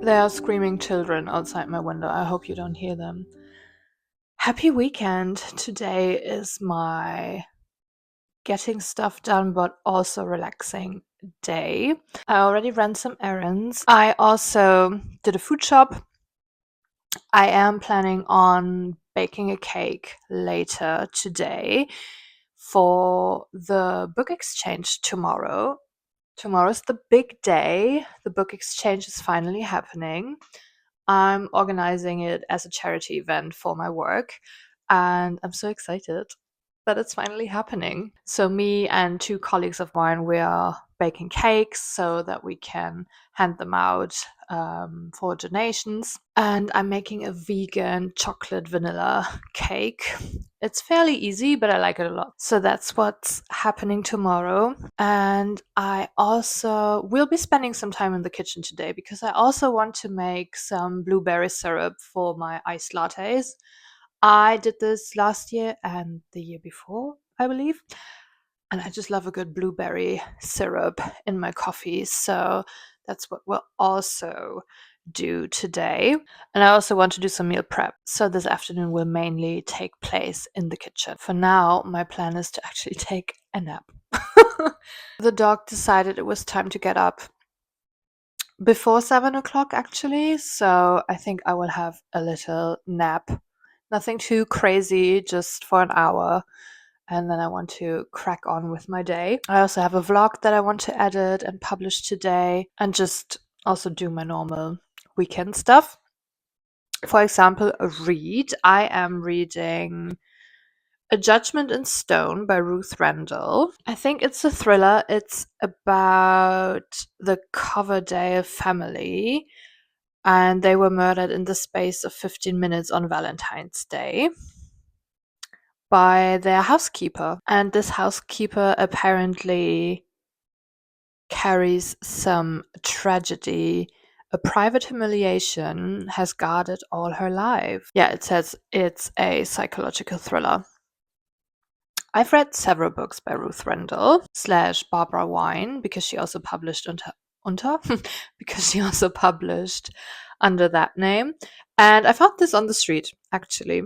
There are screaming children outside my window. I hope you don't hear them. Happy weekend. Today is my getting stuff done but also relaxing day. I already ran some errands. I also did a food shop. I am planning on baking a cake later today for the book exchange tomorrow. Tomorrow's the big day. The book exchange is finally happening. I'm organizing it as a charity event for my work, and I'm so excited that it's finally happening. So, me and two colleagues of mine, we are baking cakes so that we can hand them out for donations. And I'm making a vegan chocolate vanilla cake. It's fairly easy, but I like it a lot. So that's what's happening tomorrow. And I also will be spending some time in the kitchen today because I also want to make some blueberry syrup for my iced lattes. I did this last year and the year before, I believe. And I just love a good blueberry syrup in my coffee. So that's what we'll also do today. And I also want to do some meal prep. So this afternoon will mainly take place in the kitchen. For now, my plan is to actually take a nap. The dog decided it was time to get up before 7 o'clock, actually. So I think I will have a little nap. Nothing too crazy, just for an hour. And then I want to crack on with my day. I also have a vlog that I want to edit and publish today, and just also do my normal weekend stuff. For example, a read. I am reading A Judgment in Stone by Ruth Rendell. I think it's a thriller. It's about the Coverdale family, and they were murdered in the space of 15 minutes on Valentine's Day by their housekeeper. And this housekeeper apparently carries some tragedy. A private humiliation has guarded all her life. Yeah, it says it's a psychological thriller. I've read several books by Ruth Rendell slash Barbara Wine because she also published unter because she also published under that name. And I found this on the street, actually.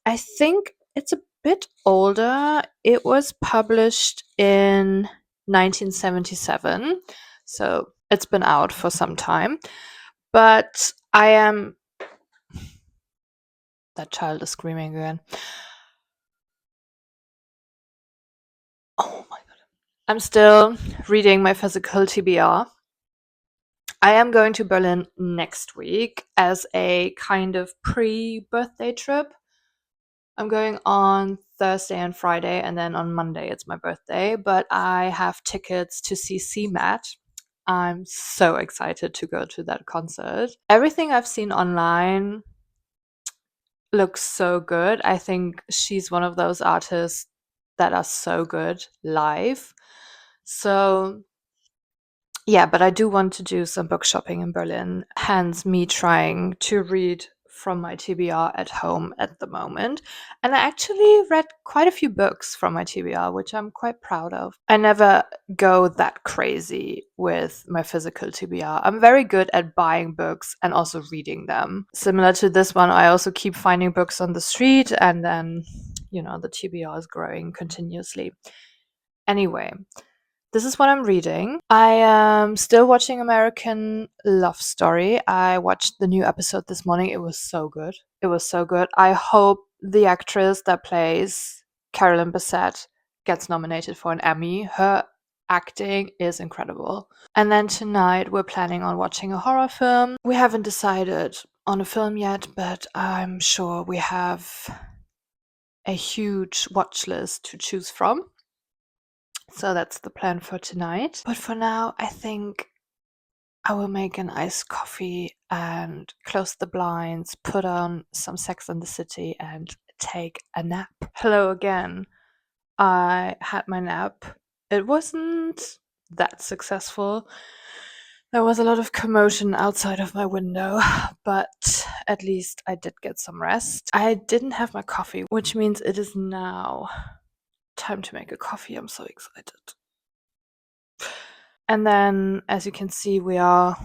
I think it's a bit older. It was published in 1977, so it's been out for some time. But I am. That child is screaming again. Oh my god. I'm still reading my physical TBR. I am going to Berlin next week as a kind of pre birthday trip. I'm going on Thursday and Friday, and then on Monday it's my birthday. But I have tickets to see CMAT. I'm so excited to go to that concert. Everything I've seen online looks so good. I think she's one of those artists that are so good live. So, yeah, but I do want to do some book shopping in Berlin, hence me trying to read from my TBR at home at the moment. And I actually read quite a few books from my TBR, which I'm quite proud of. I never go that crazy with my physical TBR. I'm very good at buying books and also reading them. Similar to this one, I also keep finding books on the street, and then, the TBR is growing continuously. Anyway, this is what I'm reading. I am still watching American Love Story. I watched the new episode this morning. It was so good. It was so good. I hope the actress that plays Carolyn Bessette gets nominated for an Emmy. Her acting is incredible. And then tonight we're planning on watching a horror film. We haven't decided on a film yet, but I'm sure we have a huge watch list to choose from. So that's the plan for tonight. But for now, I think I will make an iced coffee and close the blinds, put on some Sex and the City, and take a nap. Hello again. I had my nap. It wasn't that successful. There was a lot of commotion outside of my window, but at least I did get some rest. I didn't have my coffee, which means it is now time to make a coffee. I'm so excited. And then, as you can see, we are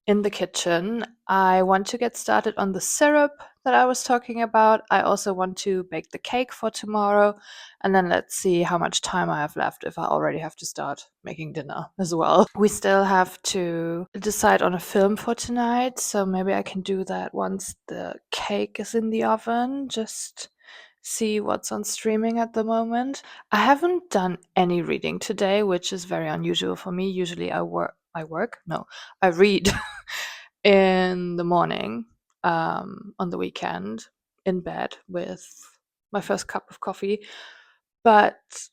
in the kitchen. I want to get started on the syrup that I was talking about. I also want to bake the cake for tomorrow. And then let's see how much time I have left if I already have to start making dinner as well. We still have to decide on a film for tonight. So maybe I can do that once the cake is in the oven. Just see what's on streaming at the moment. I haven't done any reading today, which is very unusual for me. Usually I read in the morning, on the weekend, in bed with my first cup of coffee. But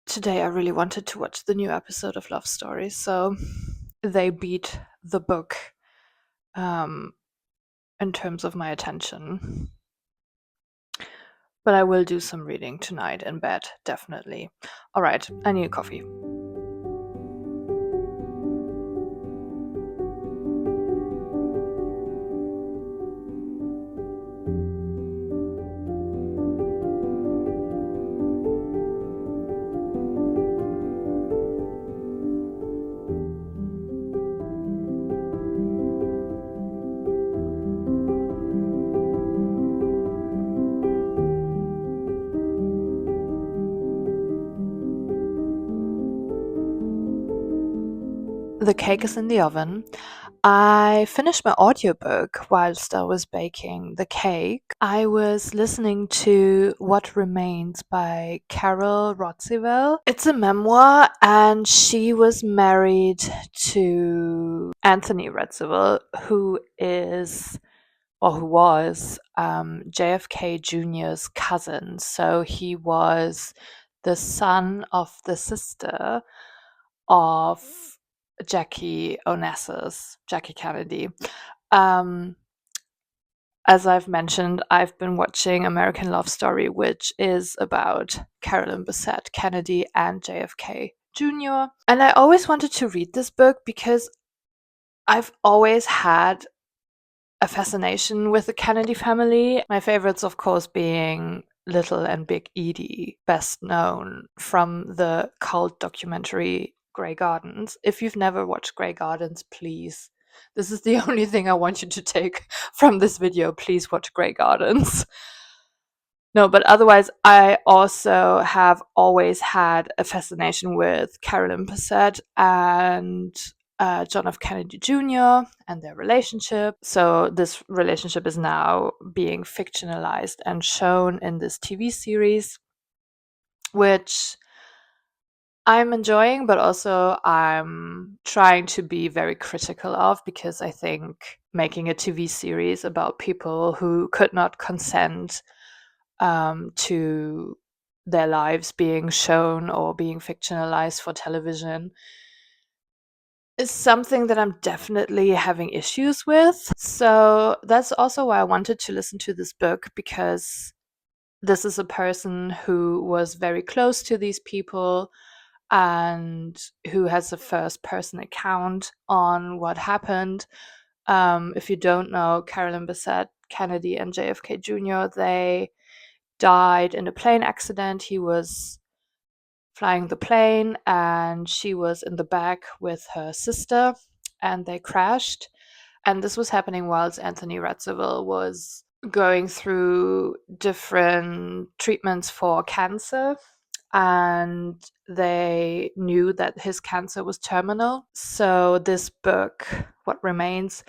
today I really wanted to watch the new episode of Love Story, so they beat the book in terms of my attention. But I will do some reading tonight in bed, definitely. All right, I need a coffee. The cake is in the oven. I finished my audiobook whilst I was baking the cake. I was listening to What Remains by Carol Rotsivel. It's a memoir, and she was married to Anthony Rotsivel, who was JFK Jr.'s cousin. So he was the son of the sister of Jackie Onassis, Jackie Kennedy. As I've mentioned, I've been watching American Love Story, which is about Carolyn Bessette Kennedy and JFK Jr. And I always wanted to read this book because I've always had a fascination with the Kennedy family. My favorites, of course, being Little and Big Edie, best known from the cult documentary Grey Gardens. If you've never watched Grey Gardens, please. This is the only thing I want you to take from this video. Please watch Grey Gardens. No, but otherwise, I also have always had a fascination with Carolyn Bessette and John F. Kennedy Jr. and their relationship. So this relationship is now being fictionalized and shown in this TV series, which I'm enjoying, but also I'm trying to be very critical of, because I think making a TV series about people who could not consent to their lives being shown or being fictionalized for television is something that I'm definitely having issues with. So that's also why I wanted to listen to this book, because this is a person who was very close to these people and who has a first person account on what happened. If you don't know, Carolyn Bessette Kennedy and JFK Jr., they died in a plane accident. He was flying the plane and she was in the back with her sister, and they crashed. And this was happening whilst Anthony Radziwill was going through different treatments for cancer, and they knew that his cancer was terminal. So this book, What Remains,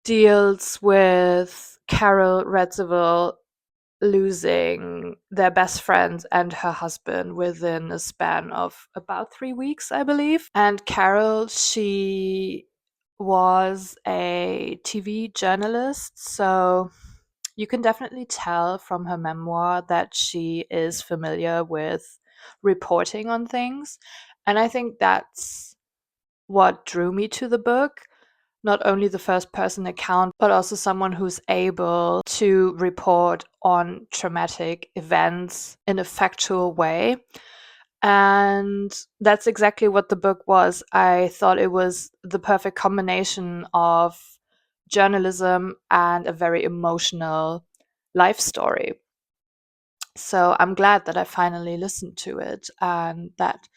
deals with Carol Radziwill losing their best friend and her husband within a span of about 3 weeks, I believe. And Carol, she was a TV journalist, so you can definitely tell from her memoir that she is familiar with reporting on things. And I think that's what drew me to the book. Not only the first person account, but also someone who's able to report on traumatic events in a factual way. And that's exactly what the book was. I thought it was the perfect combination of journalism and a very emotional life story. So I'm glad that I finally listened to it and that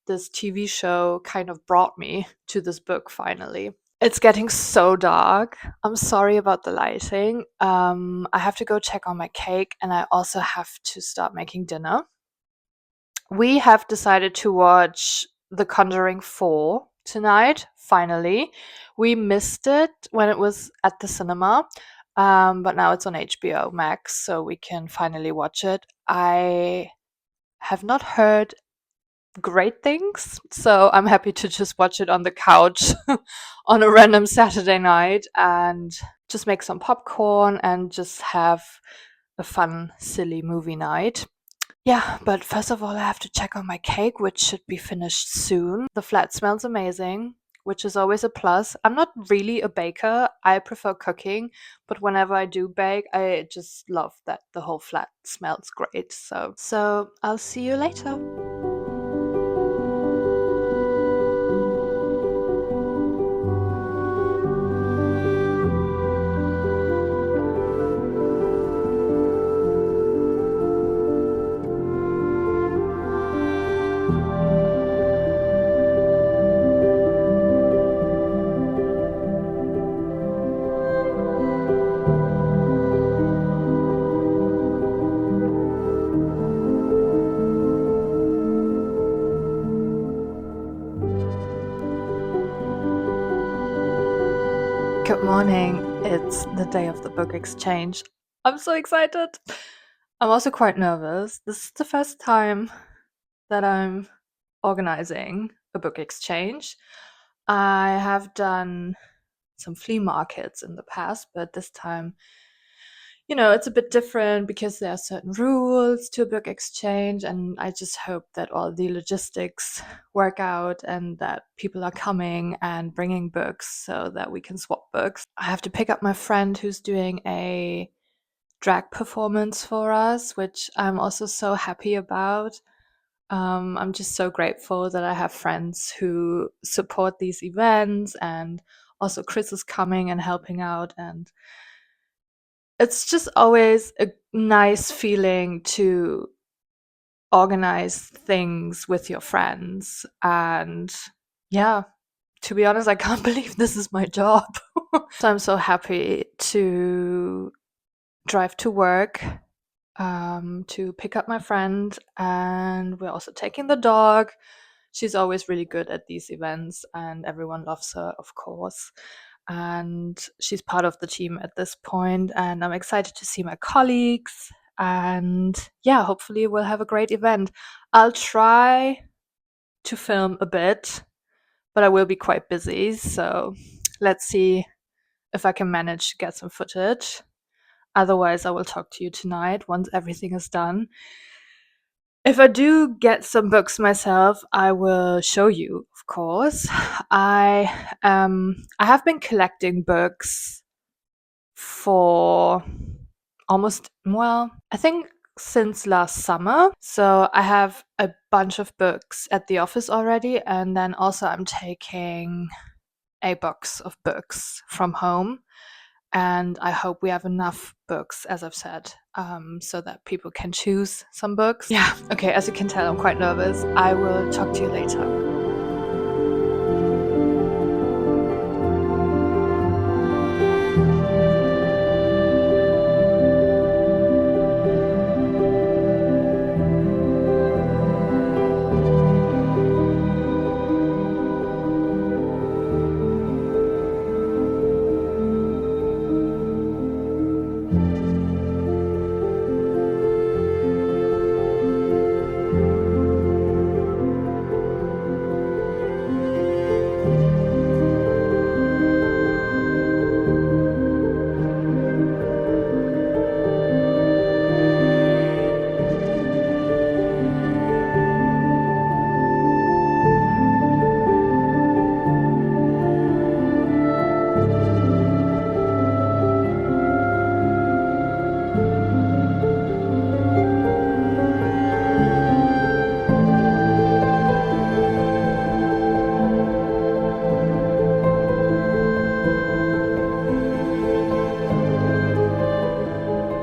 this TV show kind of brought me to this book finally. It's getting so dark. I'm sorry about the lighting. I have to go check on my cake, and I also have to start making dinner. We have decided to watch The Conjuring 4 tonight, finally. We missed it when it was at the cinema, but now it's on HBO Max, so we can finally watch it. I have not heard great things, so I'm happy to just watch it on the couch on a random Saturday night and just make some popcorn and just have a fun, silly movie night. Yeah, but first of all, I have to check on my cake, which should be finished soon. The flat smells amazing, which is always a plus. I'm not really a baker. I prefer cooking, but whenever I do bake, I just love that the whole flat smells great. So I'll see you later. Good morning. It's the day of the book exchange. I'm so excited. I'm also quite nervous. This is the first time that I'm organizing a book exchange. I have done some flea markets in the past, but this time, it's a bit different because there are certain rules to a book exchange, and I just hope that all the logistics work out and that people are coming and bringing books so that we can swap books. I have to pick up my friend who's doing a drag performance for us, which I'm also so happy about. I'm just so grateful that I have friends who support these events, and also Chris is coming and helping out, and it's just always a nice feeling to organize things with your friends. And yeah, to be honest, I can't believe this is my job. So I'm so happy to drive to work, to pick up my friend, and we're also taking the dog. She's always really good at these events, and everyone loves her, of course. And she's part of the team at this point, and I'm excited to see my colleagues. And yeah, hopefully, we'll have a great event. I'll try to film a bit, but I will be quite busy. So let's see if I can manage to get some footage. Otherwise, I will talk to you tonight once everything is done. If I do get some books myself, I will show you, of course. I have been collecting books for I think since last summer. So I have a bunch of books at the office already, and then also I'm taking a box of books from home. And I hope we have enough books, as I've said, so that people can choose some books. Yeah, okay, as you can tell, I'm quite nervous. I will talk to you later.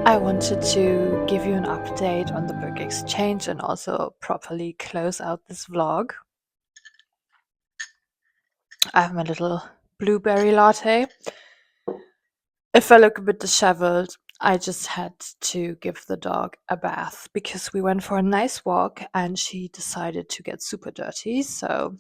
I wanted to give you an update on the book exchange and also properly close out this vlog. I have my little blueberry latte. If I look a bit disheveled, I just had to give the dog a bath because we went for a nice walk and she decided to get super dirty. So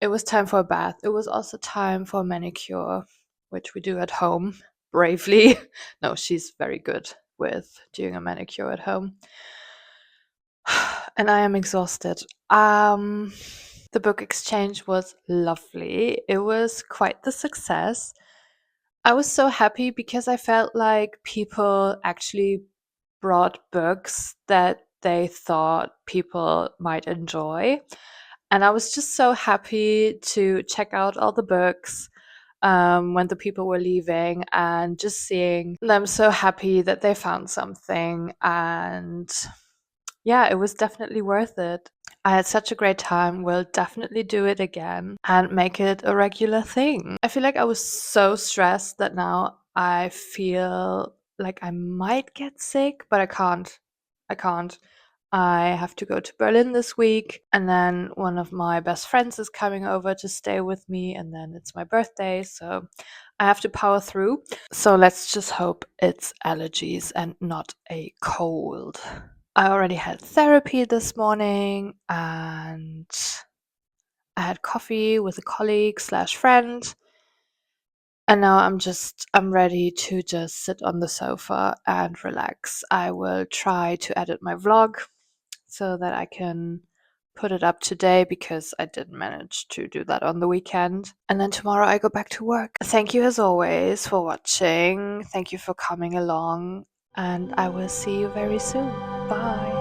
it was time for a bath. It was also time for a manicure, which we do at home bravely. No, she's very good with doing a manicure at home. And I am exhausted. The book exchange was lovely. It was quite the success. I was so happy because I felt like people actually brought books that they thought people might enjoy. And I was just so happy to check out all the books when the people were leaving and just seeing them so happy that they found something. And yeah, it was definitely worth it. I had such a great time. We'll definitely do it again and make it a regular thing. I feel like I was so stressed that now I feel like I might get sick, but I can't. I can't. I have to go to Berlin this week, and then one of my best friends is coming over to stay with me, and then it's my birthday, so I have to power through. So let's just hope it's allergies and not a cold. I already had therapy this morning and I had coffee with a colleague slash friend. And now I'm ready to just sit on the sofa and relax. I will try to edit my vlog so that I can put it up today because I didn't manage to do that on the weekend. And then tomorrow I go back to work. Thank you as always for watching. Thank you for coming along and I will see you very soon. Bye.